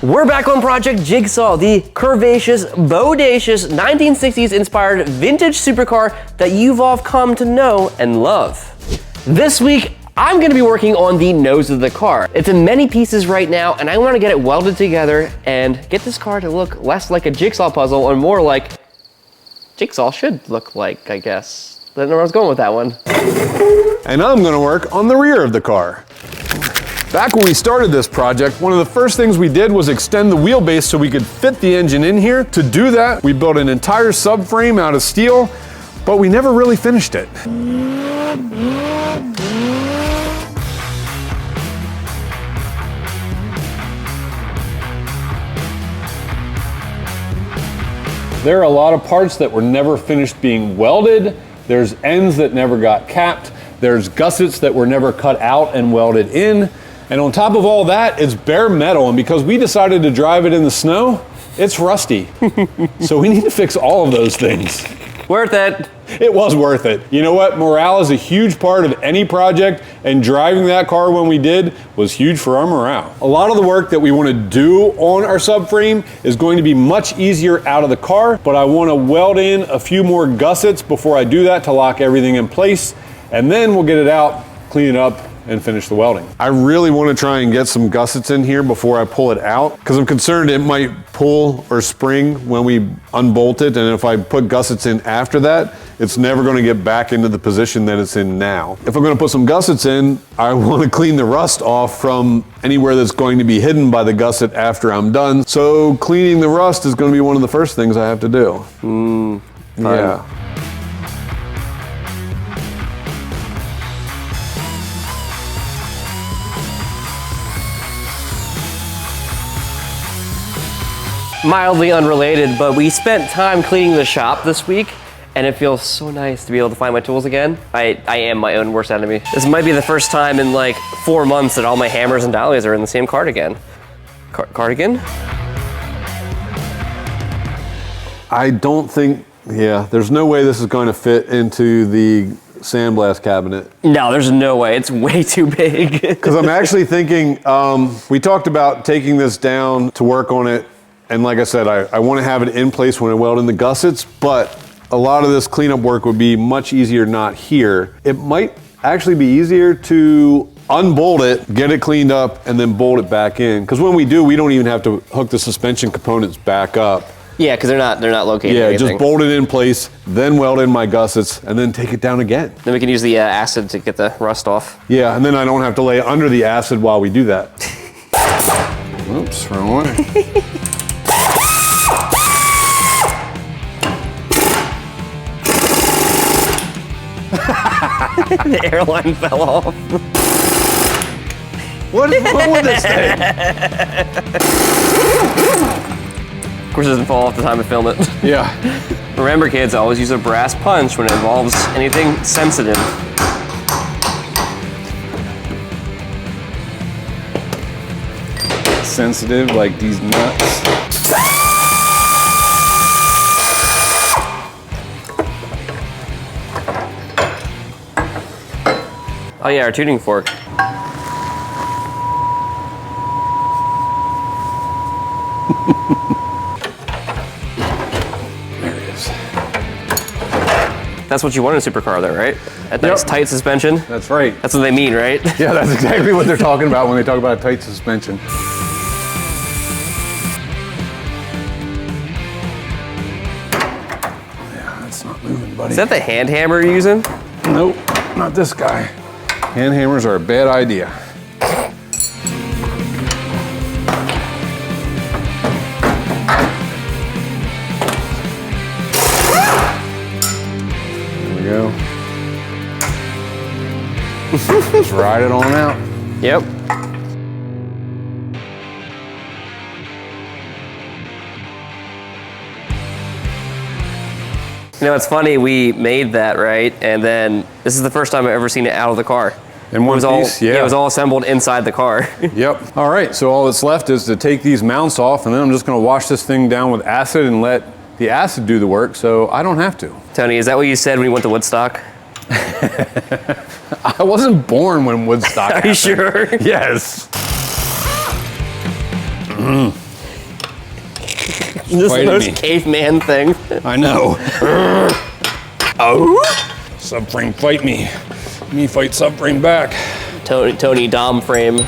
We're back on Project Jigsaw, the curvaceous, bodacious, 1960s inspired vintage supercar that you've all come to know and love. This week, I'm gonna be working on the nose of the car. It's in many pieces right now, and I wanna get it welded together and get this car to look less like a jigsaw puzzle and more like Jigsaw should look like, I guess. I don't know where I was going with that one. And I'm gonna work on the rear of the car. Back when we started this project, one of the first things we did was extend the wheelbase so we could fit the engine in here. To do that, we built an entire subframe out of steel, but we never really finished it. There are a lot of parts that were never finished being welded. There's ends that never got capped. There's gussets that were never cut out and welded in. And on top of all that, it's bare metal. And because we decided to drive it in the snow, it's rusty. So we need to fix all of those things. Worth it. It was worth it. You know what? Morale is a huge part of any project, and driving that car when we did was huge for our morale. A lot of the work that we want to do on our subframe is going to be much easier out of the car, but I want to weld in a few more gussets before I do that to lock everything in place, and then we'll get it out, clean it up, and finish the welding. I really want to try and get some gussets in here before I pull it out, because I'm concerned it might pull or spring when we unbolt it, and if I put gussets in after that, it's never going to get back into the position that it's in now. If I'm going to put some gussets in, I want to clean the rust off from anywhere that's going to be hidden by the gusset after I'm done. So cleaning the rust is going to be one of the first things I have to do. Yeah. Mildly unrelated, but we spent time cleaning the shop this week, and it feels so nice to be able to find my tools again. I am my own worst enemy. This might be the first time in like 4 months that all my hammers and dollies are in the same cardigan. Cardigan? I don't think, there's no way this is going to fit into the sandblast cabinet. No, there's no way. It's way too big. Because I'm actually thinking, we talked about taking this down to work on it. And like I said, I want to have it in place when I weld in the gussets, but a lot of this cleanup work would be much easier not here. It might actually be easier to unbolt it, get it cleaned up, and then bolt it back in. Because when we do, we don't even have to hook the suspension components back up. Yeah, because they're not located. Yeah, just bolt it in place, then weld in my gussets, and then take it down again. Then we can use the acid to get the rust off. Yeah, and then I don't have to lay under the acid while we do that. Oops, wrong way. The airline fell off. What is wrong with this thing? Of course, it doesn't fall off the time I film it. Yeah. Remember, kids, always use a brass punch when it involves anything sensitive. Sensitive like these nuts. Oh yeah, our tuning fork. There it is. That's what you want in a supercar though, right? A nice tight suspension? That's right. That's what they mean, right? Yeah, that's exactly what they're talking about when they talk about a tight suspension. Yeah, that's not moving, buddy. Is that the hand hammer you're using? Nope, not this guy. Hand hammers are a bad idea. There we go. Just ride it on out. Yep. You know, it's funny, we made that, right? And then this is the first time I've ever seen it out of the car. In one piece, yeah. It was all assembled inside the car. Yep. All right, so all that's left is to take these mounts off, and then I'm just gonna wash this thing down with acid and let the acid do the work, so I don't have to. Tony, is that what you said when you went to Woodstock? I wasn't born when Woodstock happened. Are you sure? Yes. This is the most caveman thing. I know. Subframe, fight me. Me fight Subframe back. Tony Dom frame.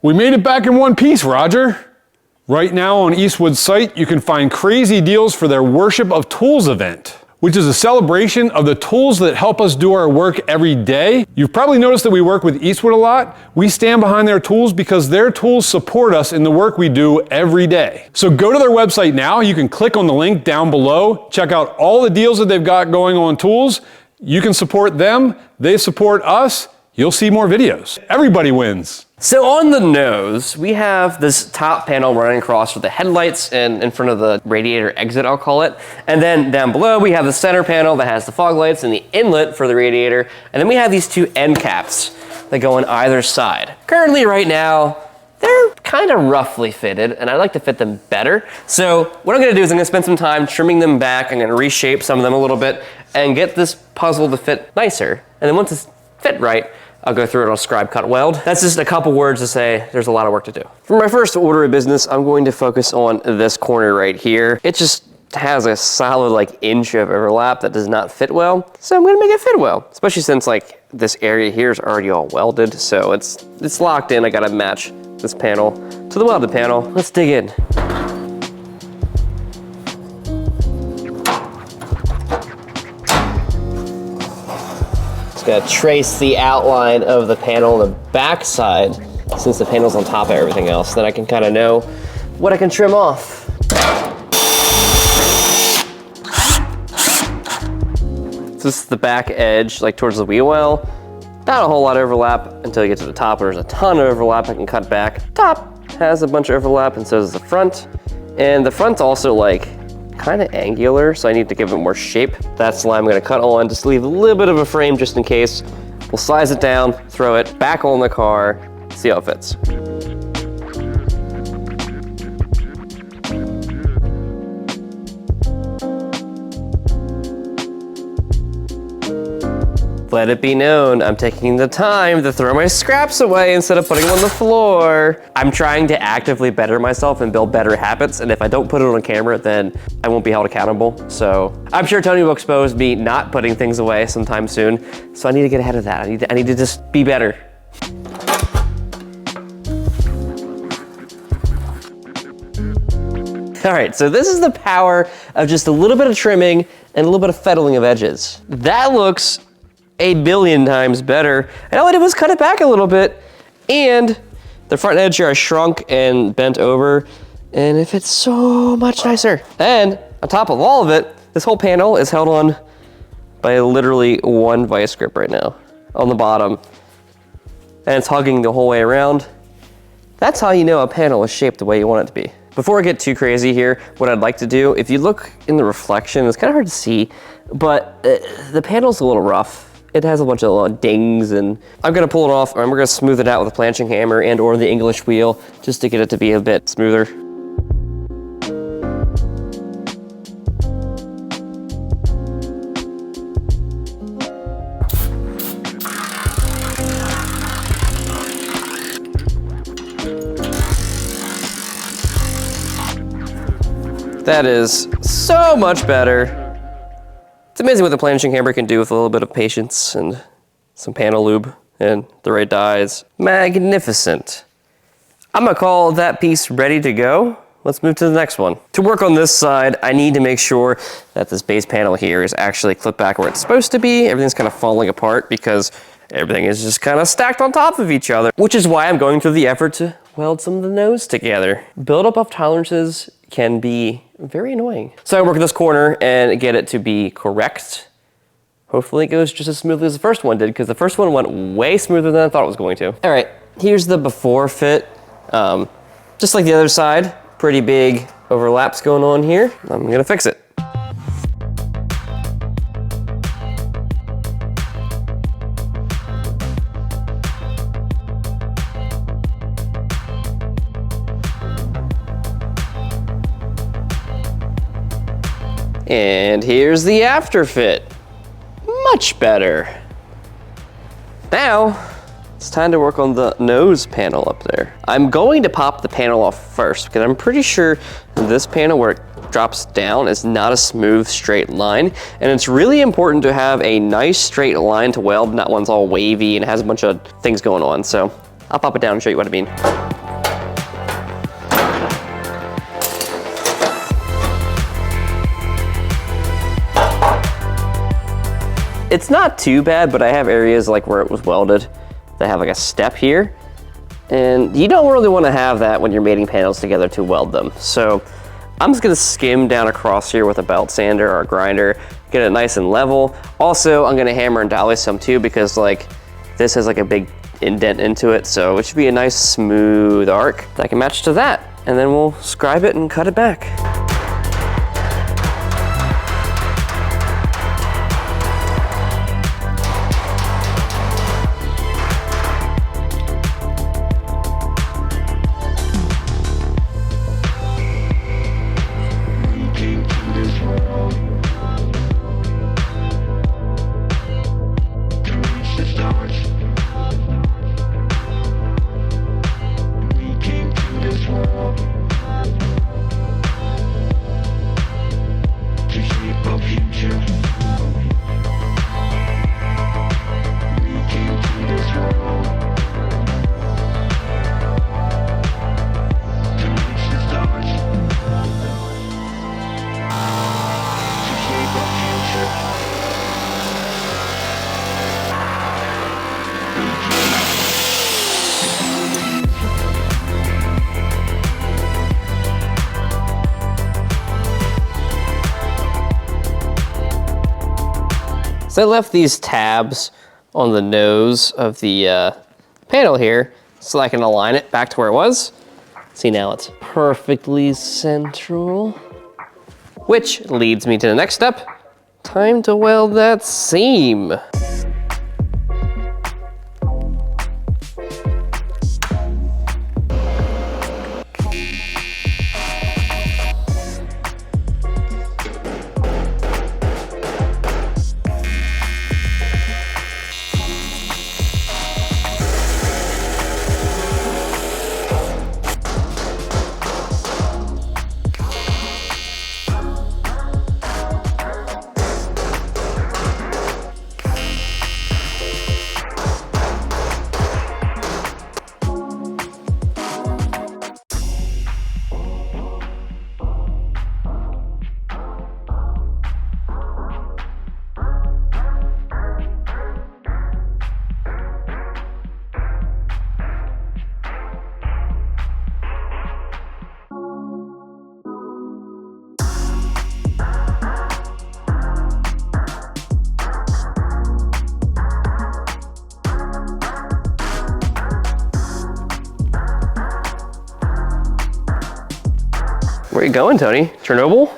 We made it back in one piece, Roger. Right now on Eastwood's site, you can find crazy deals for their Worship of Tools event, which is a celebration of the tools that help us do our work every day. You've probably noticed that we work with Eastwood a lot. We stand behind their tools because their tools support us in the work we do every day. So go to their website now. You can click on the link down below. Check out all the deals that they've got going on tools. You can support them. They support us. You'll see more videos. Everybody wins. So on the nose, we have this top panel running across with the headlights and in front of the radiator exit, I'll call it. And then down below, we have the center panel that has the fog lights and the inlet for the radiator. And then we have these two end caps that go on either side. Currently, right now, they're kind of roughly fitted, and I'd like to fit them better. So what I'm gonna do is I'm gonna spend some time trimming them back. I'm gonna reshape some of them a little bit and get this puzzle to fit nicer. And then once it's fit right, I'll go through it on scribe cut weld. That's just a couple words to say there's a lot of work to do. For my first order of business, I'm going to focus on this corner right here. It just has a solid like inch of overlap that does not fit well. So I'm gonna make it fit well, especially since like this area here is already all welded. So it's locked in. I gotta match this panel to the welded panel. Let's dig in. Gonna trace the outline of the panel on the back side since the panel's on top of everything else. Then I can kind of know what I can trim off. This is the back edge, like towards the wheel well. Not a whole lot of overlap until you get to the top where there's a ton of overlap I can cut back. Top has a bunch of overlap and so does the front. And the front's also like kind of angular, so I need to give it more shape. That's the line I'm gonna cut on, just leave a little bit of a frame just in case. We'll size it down, throw it back on the car, see how it fits. Let it be known, I'm taking the time to throw my scraps away instead of putting them on the floor. I'm trying to actively better myself and build better habits, and if I don't put it on camera, then I won't be held accountable. So I'm sure Tony will expose me not putting things away sometime soon, so I need to get ahead of that. I need to just be better. All right, so this is the power of just a little bit of trimming and a little bit of fettling of edges. That looks a billion times better. And all I did was cut it back a little bit, and the front edge here I shrunk and bent over, and it fits so much nicer. And on top of all of it, this whole panel is held on by literally one vice grip right now on the bottom, and it's hugging the whole way around. That's how you know a panel is shaped the way you want it to be. Before I get too crazy here, what I'd like to do, if you look in the reflection, it's kind of hard to see, but the panel's a little rough. It has a bunch of little dings, and I'm gonna pull it off, and we're gonna smooth it out with a planching hammer and or the English wheel, just to get it to be a bit smoother. That is so much better. It's amazing what the planishing hammer can do with a little bit of patience and some panel lube and the right dies. Magnificent. I'm gonna call that piece ready to go. Let's move to the next one. To work on this side, I need to make sure that this base panel here is actually clipped back where it's supposed to be. Everything's kind of falling apart because everything is just kind of stacked on top of each other, which is why I'm going through the effort to weld some of the nose together. Build-up of tolerances can be very annoying. So I work this corner and get it to be correct. Hopefully it goes just as smoothly as the first one did, because the first one went way smoother than I thought it was going to. All right, here's the before fit. Just like the other side, pretty big overlaps going on here. I'm gonna fix it. And here's the after fit. Much better. Now, it's time to work on the nose panel up there. I'm going to pop the panel off first because I'm pretty sure this panel where it drops down is not a smooth straight line. And it's really important to have a nice straight line to weld, not one's all wavy and has a bunch of things going on. So I'll pop it down and show you what I mean. It's not too bad, but I have areas like where it was welded that have like a step here. And you don't really want to have that when you're mating panels together to weld them. So I'm just gonna skim down across here with a belt sander or a grinder, get it nice and level. Also, I'm gonna hammer and dolly some too, because like this has like a big indent into it. So it should be a nice smooth arc that can match to that. And then we'll scribe it and cut it back. So I left these tabs on the nose of the panel here so I can align it back to where it was. See, now it's perfectly central. Which leads me to the next step. Time to weld that seam. Where are you going, Tony? Chernobyl?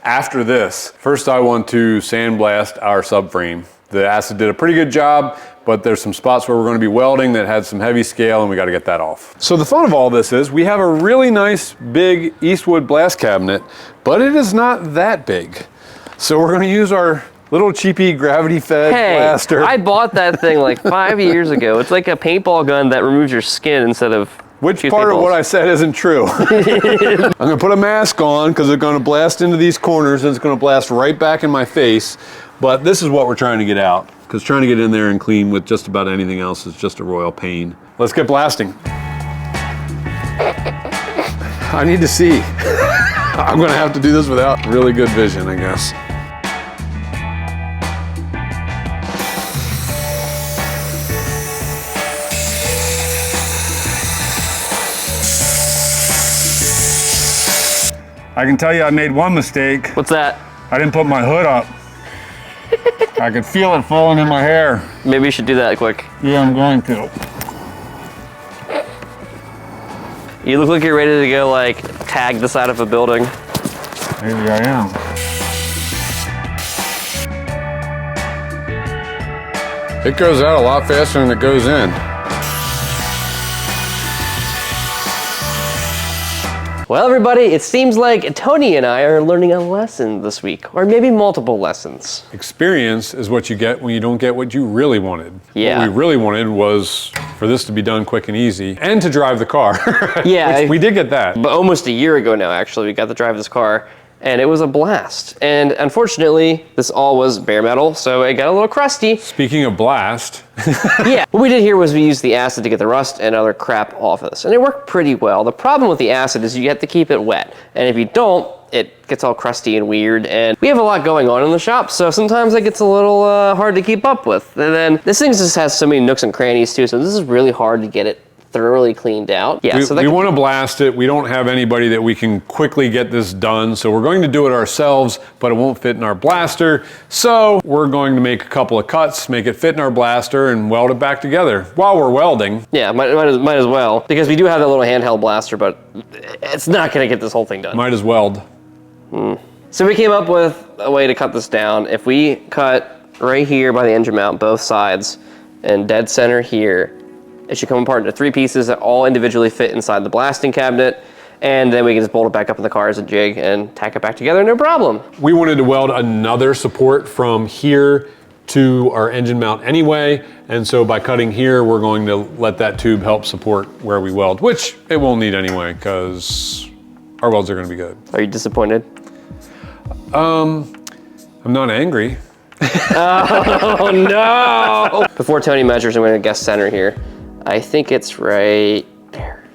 After this, first I want to sandblast our subframe. The acid did a pretty good job, but there's some spots where we're going to be welding that had some heavy scale and we got to get that off. So the fun of all this is we have a really nice big Eastwood blast cabinet, but it is not that big. So we're going to use our little cheapy gravity-fed blaster. I bought that thing like 5 years ago. It's like a paintball gun that removes your skin instead of Which part of what I said isn't true? I'm gonna put a mask on because it's gonna blast into these corners and it's gonna blast right back in my face. But this is what we're trying to get out, because trying to get in there and clean with just about anything else is just a royal pain. Let's get blasting. I need to see. I'm gonna have to do this without really good vision, I guess. I can tell you I made one mistake. What's that? I didn't put my hood up. I could feel it falling in my hair. Maybe you should do that quick. Yeah, I'm going to. You look like you're ready to go like tag the side of a building. Maybe I am. It goes out a lot faster than it goes in. Well, everybody, it seems like Tony and I are learning a lesson this week, or maybe multiple lessons. Experience is what you get when you don't get what you really wanted. Yeah. What we really wanted was for this to be done quick and easy, and to drive the car. Yeah. Which we did get that. But almost a year ago now, actually, we got to drive this car, and it was a blast. And unfortunately, this all was bare metal, so it got a little crusty. Speaking of blast. Yeah, what we did here was we used the acid to get the rust and other crap off of this, and it worked pretty well. The problem with the acid is you have to keep it wet, and if you don't, it gets all crusty and weird, and we have a lot going on in the shop, so sometimes it gets a little hard to keep up with. And then this thing just has so many nooks and crannies too, so this is really hard to get it thoroughly cleaned out. Yeah, we want to blast it. We don't have anybody that we can quickly get this done, so we're going to do it ourselves, but it won't fit in our blaster. So we're going to make a couple of cuts, make it fit in our blaster, and weld it back together while we're welding. Yeah, might as well, because we do have that little handheld blaster, but it's not going to get this whole thing done. Might as weld. So we came up with a way to cut this down. If we cut right here by the engine mount, both sides, and dead center here, it should come apart into 3 pieces that all individually fit inside the blasting cabinet, and then we can just bolt it back up in the car as a jig and tack it back together, no problem. We wanted to weld another support from here to our engine mount anyway, and so by cutting here, we're going to let that tube help support where we weld, which it won't need anyway, because our welds are going to be good. Are you disappointed? I'm not angry. Oh no! Before Tony measures, I'm going to guess center here. I think it's right there.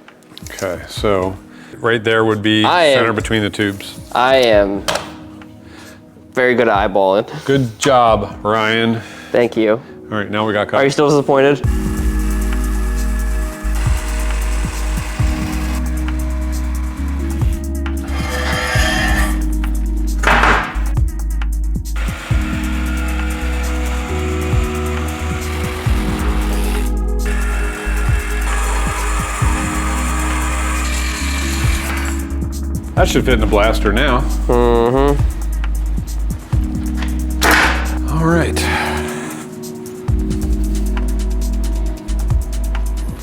Okay, so right there would be center between the tubes. I am very good at eyeballing. Good job, Ryan. Thank you. All right, now we got cut. Are you still disappointed? That should fit in the blaster now. Mm-hmm. All right.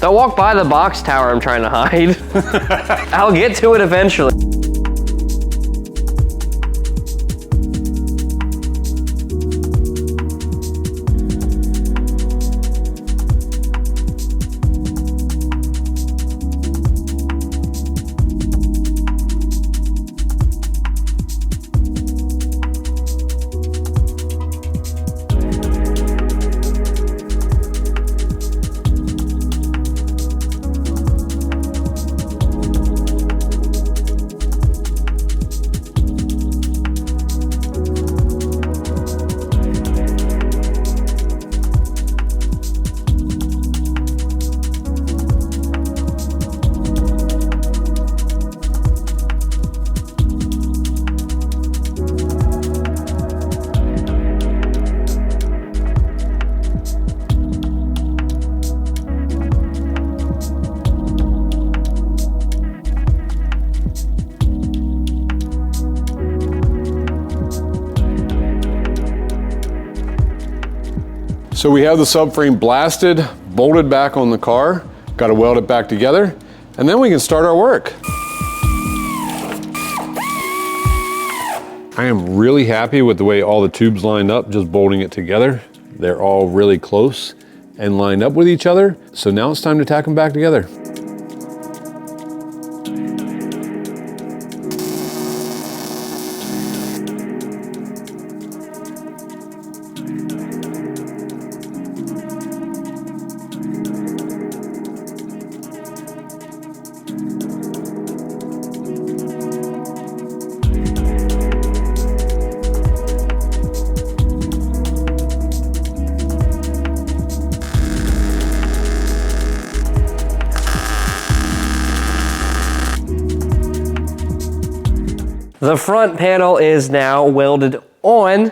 Don't walk by the box tower I'm trying to hide. I'll get to it eventually. So we have the subframe blasted, bolted back on the car, got to weld it back together, and then we can start our work. I am really happy with the way all the tubes lined up, just bolting it together. They're all really close and lined up with each other. So now it's time to tack them back together. The front panel is now welded on,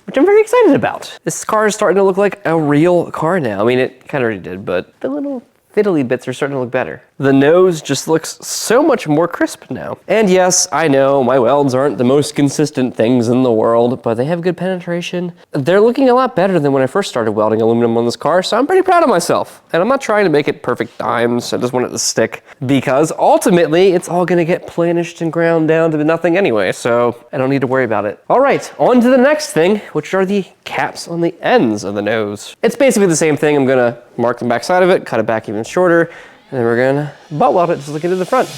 which I'm very excited about. This car is starting to look like a real car now. I mean, it kind of already did, but the little fiddly bits are starting to look better. The nose just looks so much more crisp now. And yes, I know my welds aren't the most consistent things in the world, but they have good penetration. They're looking a lot better than when I first started welding aluminum on this car, so I'm pretty proud of myself. And I'm not trying to make it perfect dimes, I just want it to stick, because ultimately it's all gonna get planished and ground down to nothing anyway, so I don't need to worry about it. All right, on to the next thing, which are the caps on the ends of the nose. It's basically the same thing. I'm gonna mark the back side of it, cut it back even shorter, and then we're gonna butt weld it just like it did the front.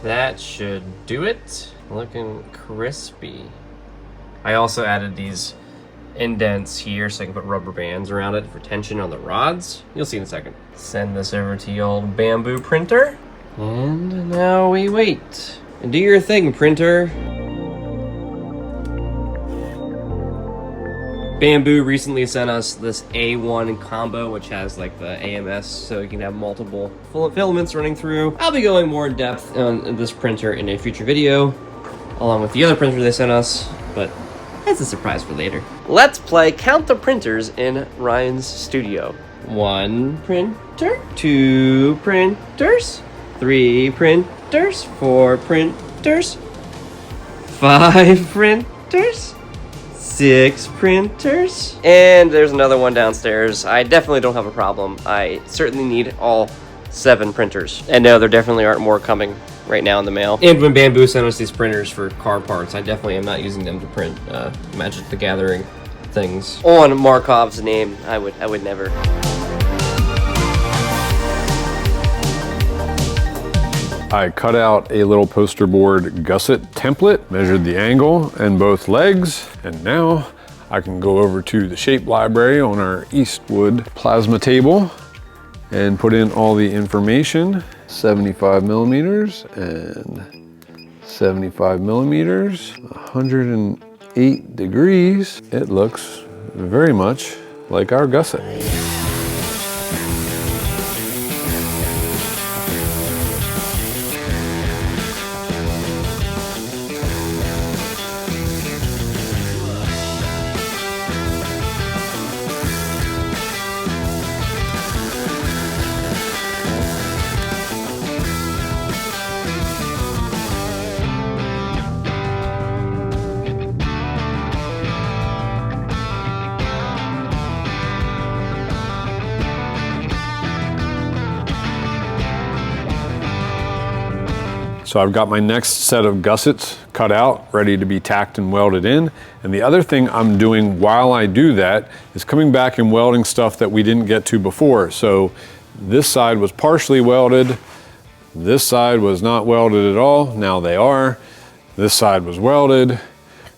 That should do it. Looking crispy. I also added these indents here so I can put rubber bands around it for tension on the rods. You'll see in a second. Send this over to the old bamboo printer. And now we wait. And do your thing, printer. Bamboo recently sent us this A1 combo, which has like the AMS, so you can have multiple filaments running through. I'll be going more in depth on this printer in a future video, along with the other printer they sent us, but that's a surprise for later. Let's play Count the Printers in Ryan's studio. 1 printer, 2 printers, 3 printers, 4 printers, 5 printers, 6 printers, and there's another one downstairs. I definitely don't have a problem. I certainly need all 7 printers. And no, there definitely aren't more coming right now in the mail. And when Bamboo sent us these printers for car parts, I definitely am not using them to print Magic the Gathering things. On Markov's name, I would never. I cut out a little poster board gusset template, measured the angle and both legs, and now I can go over to the shape library on our Eastwood plasma table and put in all the information. 75 millimeters and 75 millimeters, 108 degrees. It looks very much like our gusset. So I've got my next set of gussets cut out, ready to be tacked and welded in. And the other thing I'm doing while I do that is coming back and welding stuff that we didn't get to before. So this side was partially welded. This side was not welded at all. Now they are. This side was welded.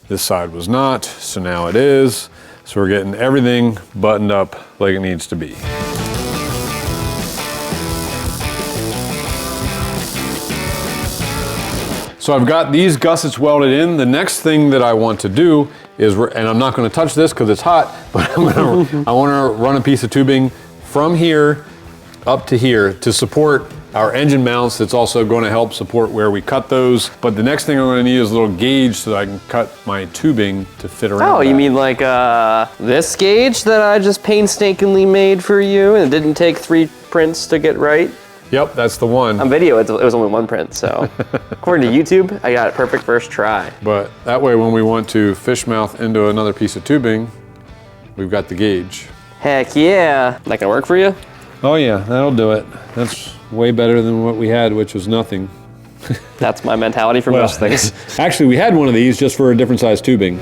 This side was not. So now it is. So we're getting everything buttoned up like it needs to be. So I've got these gussets welded in. The next thing that I want to do is, and I'm not going to touch this because it's hot, but I want to run a piece of tubing from here up to here to support our engine mounts. It's also going to help support where we cut those. But the next thing I'm going to need is a little gauge so that I can cut my tubing to fit around. Oh, you mean like this gauge that I just painstakingly made for you and it didn't take 3 prints to get right? Yep, that's the one. On video, it was only 1 print, so according to YouTube, I got it perfect first try. But that way, when we want to fish mouth into another piece of tubing, we've got the gauge. Heck yeah. That gonna work for you? Oh yeah, that'll do it. That's way better than what we had, which was nothing. That's my mentality for most things. Actually, we had one of these just for a different size tubing.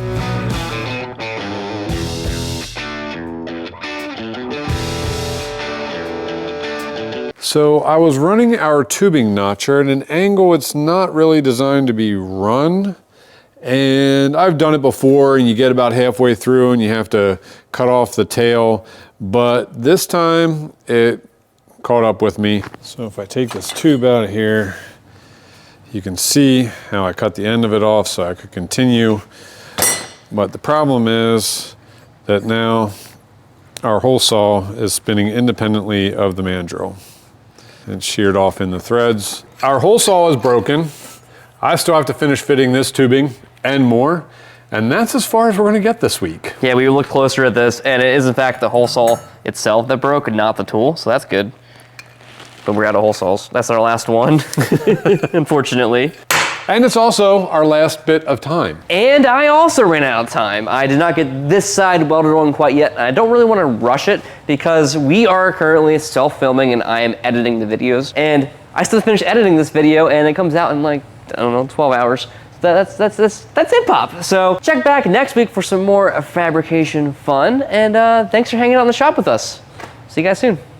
So I was running our tubing notcher at an angle it's not really designed to be run. And I've done it before and you get about halfway through and you have to cut off the tail. But this time it caught up with me. So if I take this tube out of here, you can see how I cut the end of it off so I could continue. But the problem is that now our hole saw is spinning independently of the mandrel. It's sheared off in the threads. Our hole saw is broken. I still have to finish fitting this tubing and more, and that's as far as we're gonna get this week. Yeah, we looked closer at this, and it is in fact the hole saw itself that broke and not the tool, so that's good. But we're out of hole saws. That's our last one, unfortunately. And it's also our last bit of time. And I also ran out of time. I did not get this side welded on quite yet, and I don't really want to rush it because we are currently self-filming and I am editing the videos. And I still finished editing this video and it comes out in like, I don't know, 12 hours. That's it, Pop. So check back next week for some more fabrication fun, and thanks for hanging out in the shop with us. See you guys soon.